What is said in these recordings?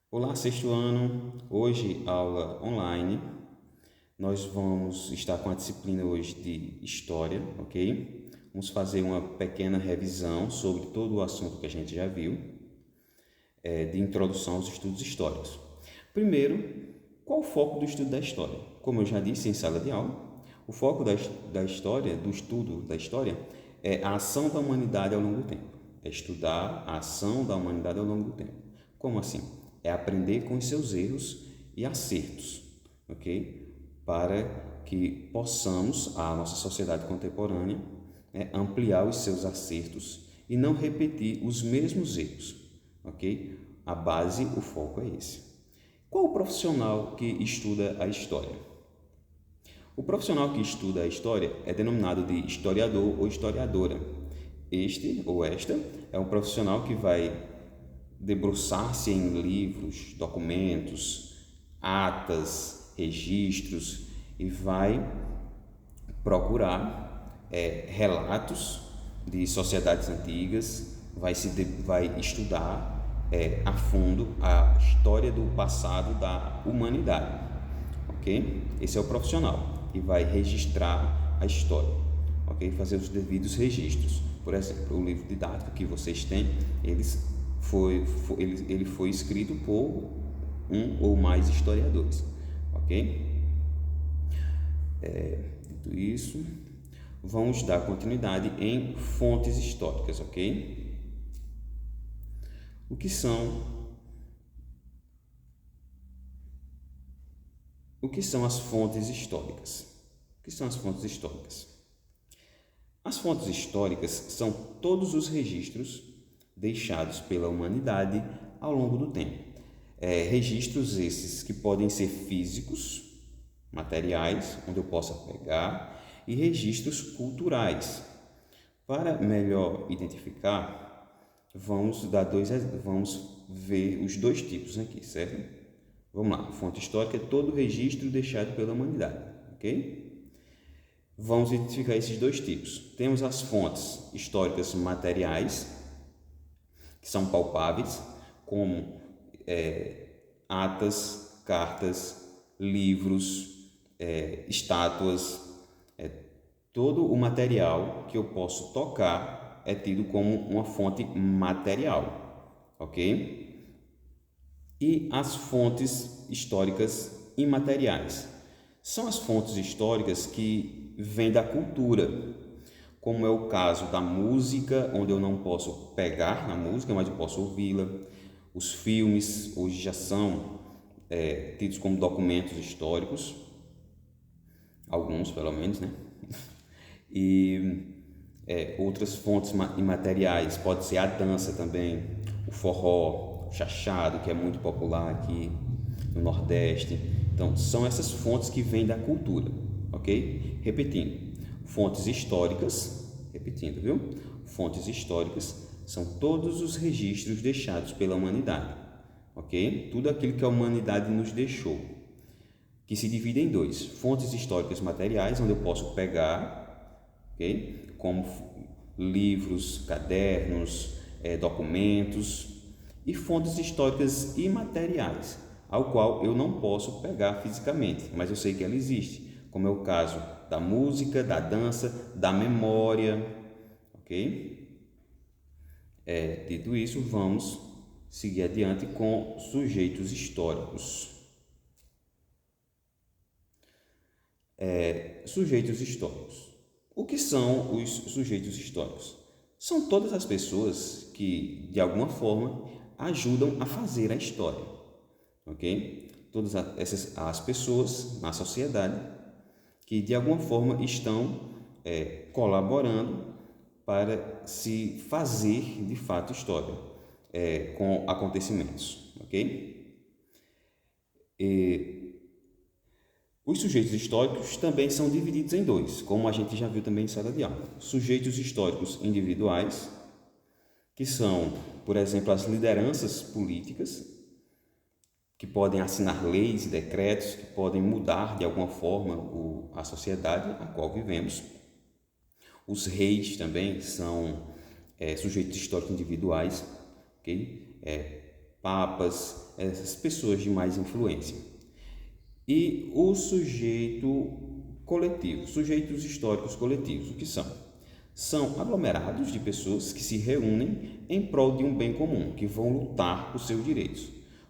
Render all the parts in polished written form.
Olá, sexto ano. Hoje, aula online. Nós vamos estar com a disciplina hoje de História, ok? Vamos fazer uma pequena revisão sobre todo o assunto que a gente já viu, de introdução aos estudos históricos. Primeiro, qual o foco do estudo da história? Como eu já disse em sala de aula, o foco da história, do estudo da história, é a ação da humanidade ao longo do tempo. É estudar a ação da humanidade ao longo do tempo. Como assim? É aprender com os seus erros e acertos, ok? Para que possamos, a nossa sociedade contemporânea, ampliar os seus acertos e não repetir os mesmos erros, ok? A base, o foco é esse. Qual o profissional que estuda a história? O profissional que estuda a história é denominado de historiador ou historiadora. Este ou esta é um profissional que vai debruçar-se em livros, documentos, atas, registros e vai procurar relatos de sociedades antigas, vai estudar a fundo a história do passado da humanidade, ok? Esse é o profissional e vai registrar a história, ok? Fazer os devidos registros. Por exemplo, o livro didático que vocês têm, ele foi escrito por um ou mais historiadores, ok? Dito isso, vamos dar continuidade em fontes históricas, ok? O que são as fontes históricas? O que são as fontes históricas? As fontes históricas são todos os registros deixados pela humanidade ao longo do tempo. Registros esses que podem ser físicos, materiais, onde eu possa pegar, e registros culturais. Para melhor identificar, vamos ver os dois tipos aqui, certo? Vamos lá, fonte histórica é todo registro deixado pela humanidade, ok? Vamos identificar esses dois tipos. Temos as fontes históricas materiais, que são palpáveis, como atas, cartas, livros, estátuas, todo o material que eu posso tocar é tido como uma fonte material, ok? E as fontes históricas imateriais são as fontes históricas que vêm da cultura, como é o caso da música, onde eu não posso pegar na música, mas eu posso ouvi-la. Os filmes hoje já são tidos como documentos históricos, alguns pelo menos, né? E outras fontes imateriais, pode ser a dança também, o forró, o chachado, que é muito popular aqui no Nordeste. Então, são essas fontes que vêm da cultura, ok? Repetindo, fontes históricas, repetindo, viu? Fontes históricas são todos os registros deixados pela humanidade, ok? Tudo aquilo que a humanidade nos deixou, que se divide em dois: fontes históricas materiais, onde eu posso pegar, ok? Como livros, cadernos, documentos, e fontes históricas imateriais, ao qual eu não posso pegar fisicamente, mas eu sei que ela existe, como é o caso da música, da dança, da memória, ok? Dito isso, vamos seguir adiante com sujeitos históricos. Sujeitos históricos. O que são os sujeitos históricos? São todas as pessoas que, de alguma forma, ajudam a fazer a história, ok? Todas as pessoas na sociedade que, de alguma forma, estão colaborando para se fazer, de fato, história, com acontecimentos, ok? Os sujeitos históricos também são divididos em dois, como a gente já viu também em sala de aula. Sujeitos históricos individuais, que são, por exemplo, as lideranças políticas, que podem assinar leis e decretos, que podem mudar de alguma forma a sociedade a qual vivemos. Os reis também são sujeitos históricos individuais, ok? papas, essas pessoas de mais influência. E o sujeito coletivo, sujeitos históricos coletivos, o que são? São aglomerados de pessoas que se reúnem em prol de um bem comum, que vão lutar por seus direitos,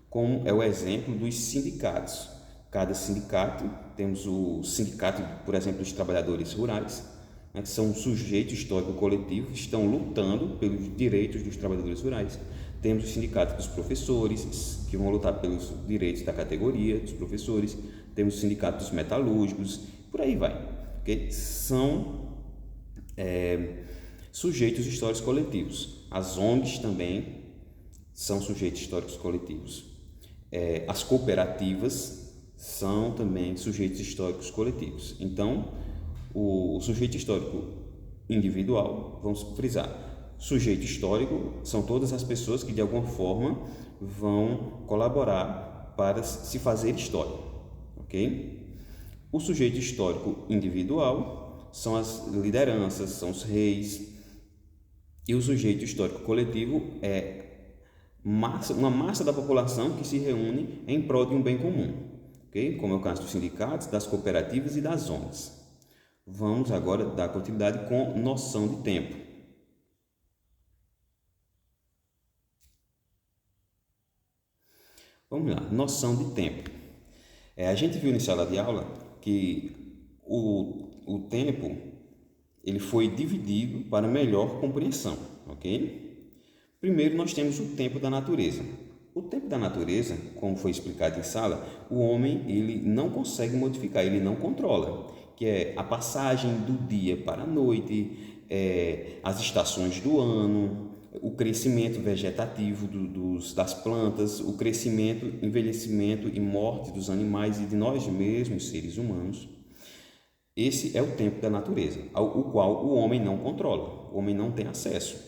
como é o exemplo dos sindicatos. Cada sindicato, temos o sindicato, por exemplo, dos trabalhadores rurais, né, que são um sujeito histórico coletivo, que estão lutando pelos direitos dos trabalhadores rurais. Temos o sindicato dos professores, que vão lutar pelos direitos da categoria dos professores. Temos o sindicato dos metalúrgicos, por aí vai. Okay? São sujeitos históricos coletivos. As ONGs também são sujeitos históricos coletivos. As cooperativas são também sujeitos históricos coletivos. Então, o sujeito histórico individual, vamos frisar, sujeito histórico são todas as pessoas que de alguma forma vão colaborar para se fazer história, ok? O sujeito histórico individual são as lideranças, são os reis, e o sujeito histórico coletivo é uma massa da população que se reúne em prol de um bem comum, ok? Como é o caso dos sindicatos, das cooperativas e das ONGs. Vamos agora dar continuidade com noção de tempo. Vamos lá, noção de tempo. A gente viu na sala de aula que o tempo ele foi dividido para melhor compreensão, ok? Primeiro nós temos o tempo da natureza. O tempo da natureza, como foi explicado em sala, o homem ele não consegue modificar, ele não controla, que é a passagem do dia para a noite, as estações do ano, o crescimento vegetativo das plantas, o crescimento, envelhecimento e morte dos animais e de nós mesmos, seres humanos. Esse é o tempo da natureza, o qual o homem não controla, o homem não tem acesso.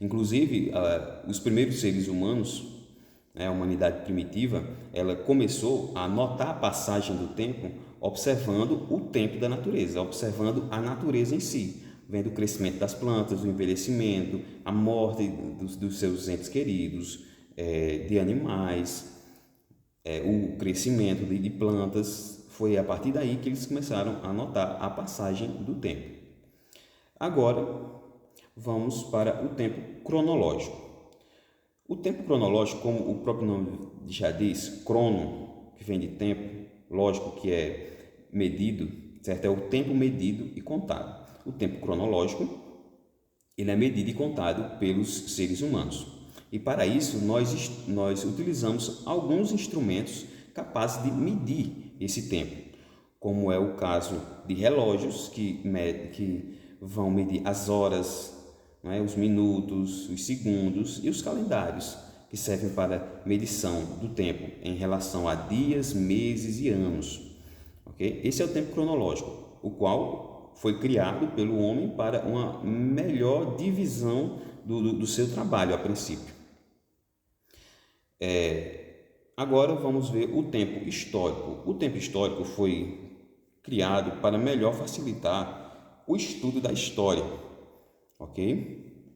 Inclusive, os primeiros seres humanos, a humanidade primitiva, ela começou a notar a passagem do tempo observando o tempo da natureza, observando a natureza em si, vendo o crescimento das plantas, o envelhecimento, a morte dos seus entes queridos, de animais, o crescimento de plantas. Foi a partir daí que eles começaram a notar a passagem do tempo. Agora, vamos para o tempo cronológico. O tempo cronológico, como o próprio nome já diz, crono, que vem de tempo, lógico que é medido, certo? É o tempo medido e contado. O tempo cronológico, ele é medido e contado pelos seres humanos. E para isso, nós utilizamos alguns instrumentos capazes de medir esse tempo, como é o caso de relógios que vão medir as horas, os minutos, os segundos, e os calendários, que servem para medição do tempo em relação a dias, meses e anos. Okay? Esse é o tempo cronológico, o qual foi criado pelo homem para uma melhor divisão do seu trabalho a princípio. Agora vamos ver o tempo histórico. O tempo histórico foi criado para melhor facilitar o estudo da história, ok?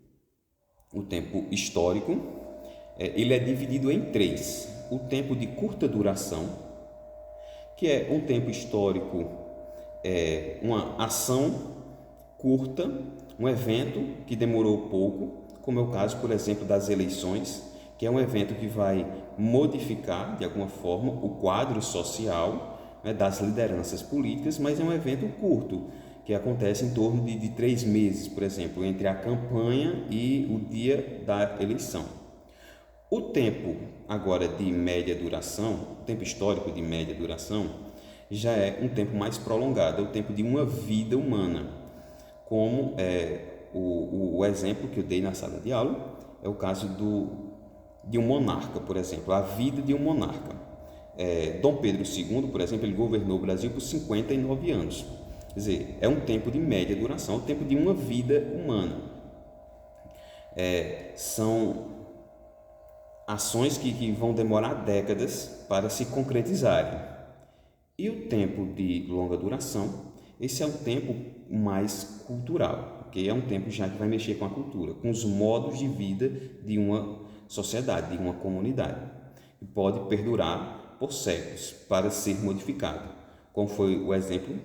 O tempo histórico, ele é dividido em três. O tempo de curta duração, que é um tempo histórico, uma ação curta, um evento que demorou pouco, como é o caso, por exemplo, das eleições, que é um evento que vai modificar, de alguma forma, o quadro social, das lideranças políticas, mas é um evento curto, que acontece em torno de 3 meses, por exemplo, entre a campanha e o dia da eleição. O tempo agora de média duração, o tempo histórico de média duração, já é um tempo mais prolongado, é o tempo de uma vida humana, como o exemplo que eu dei na sala de aula, é o caso de um monarca, por exemplo, a vida de um monarca. Dom Pedro II, por exemplo, ele governou o Brasil por 59 anos. Quer dizer, é um tempo de média duração, o tempo de uma vida humana. São ações que vão demorar décadas para se concretizarem. E o tempo de longa duração, esse é um tempo mais cultural, porque é um tempo já que vai mexer com a cultura, com os modos de vida de uma sociedade, de uma comunidade, e pode perdurar por séculos para ser modificado, como foi o exemplo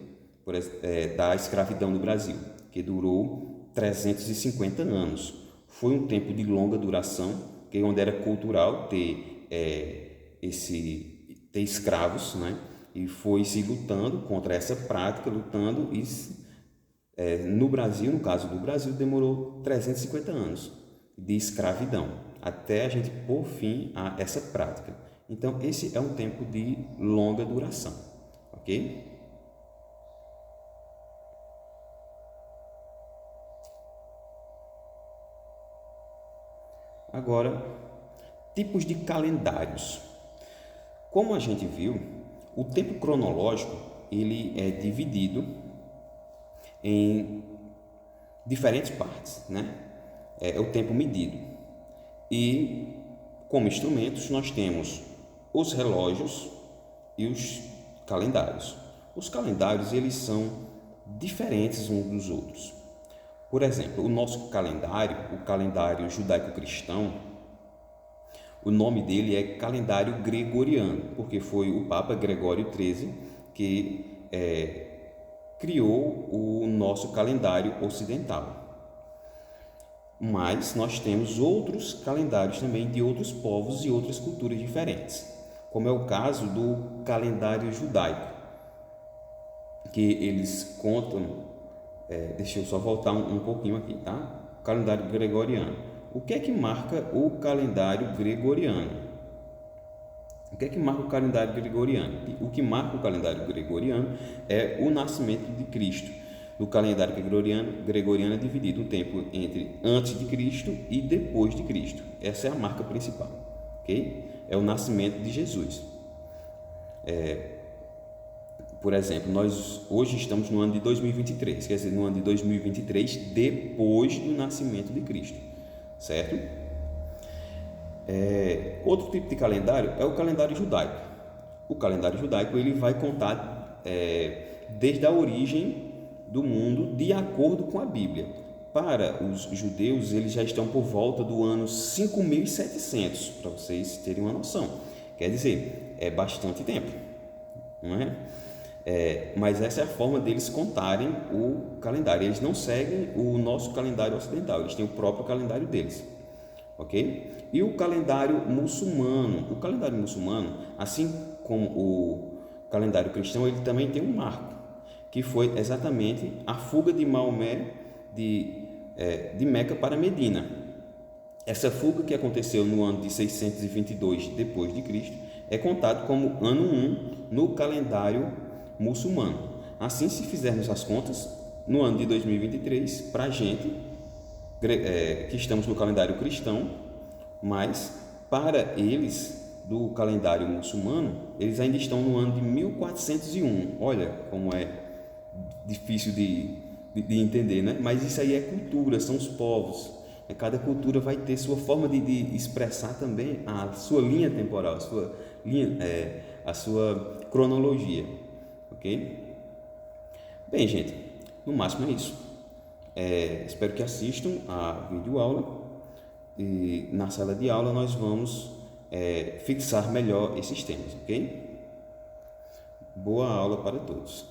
da escravidão no Brasil, que durou 350 anos. Foi um tempo de longa duração, que onde era cultural ter escravos, né? E foi se lutando contra essa prática, lutando e no Brasil, no caso do Brasil, demorou 350 anos de escravidão, até a gente pôr fim a essa prática. Então, esse é um tempo de longa duração, ok? Agora, tipos de calendários. Como a gente viu, o tempo cronológico ele é dividido em diferentes partes, né? É o tempo medido. E como instrumentos nós temos os relógios e os calendários. Os calendários eles são diferentes uns dos outros. Por exemplo, o nosso calendário, o calendário judaico-cristão, o nome dele é calendário gregoriano, porque foi o Papa Gregório XIII que criou o nosso calendário ocidental. Mas nós temos outros calendários também de outros povos e outras culturas diferentes, como é o caso do calendário judaico, que eles contam, deixa eu só voltar um pouquinho aqui, tá? O calendário gregoriano. O que é que marca o calendário gregoriano? O que é que marca o calendário gregoriano? O que marca o calendário gregoriano é o nascimento de Cristo. No calendário gregoriano é dividido o tempo entre antes de Cristo e depois de Cristo. Essa é a marca principal, ok? É o nascimento de Jesus. Por exemplo, nós hoje estamos no ano de 2023, quer dizer, no ano de 2023 depois do nascimento de Cristo, certo? Outro tipo de calendário é o calendário judaico. O calendário judaico ele vai contar desde a origem do mundo de acordo com a Bíblia. Para os judeus, eles já estão por volta do ano 5700, para vocês terem uma noção. Quer dizer, é bastante tempo, não é? Mas essa é a forma deles contarem o calendário. Eles não seguem o nosso calendário ocidental, eles têm o próprio calendário deles, ok? E o calendário muçulmano. O calendário muçulmano, assim como o calendário cristão, ele também tem um marco, que foi exatamente a fuga de Maomé de Meca para Medina. Essa fuga, que aconteceu no ano de 622 depois de Cristo, é contado como ano 1 no calendário muçulmano. Assim, se fizermos as contas, no ano de 2023, para a gente que estamos no calendário cristão, mas para eles do calendário muçulmano, eles ainda estão no ano de 1401. Olha como é difícil de entender, né? Mas isso aí é cultura, são os povos. Cada cultura vai ter sua forma de expressar também a sua linha temporal, a sua cronologia, ok? Bem, gente, no máximo é isso. Espero que assistam a videoaula e na sala de aula nós vamos fixar melhor esses temas, ok? Boa aula para todos.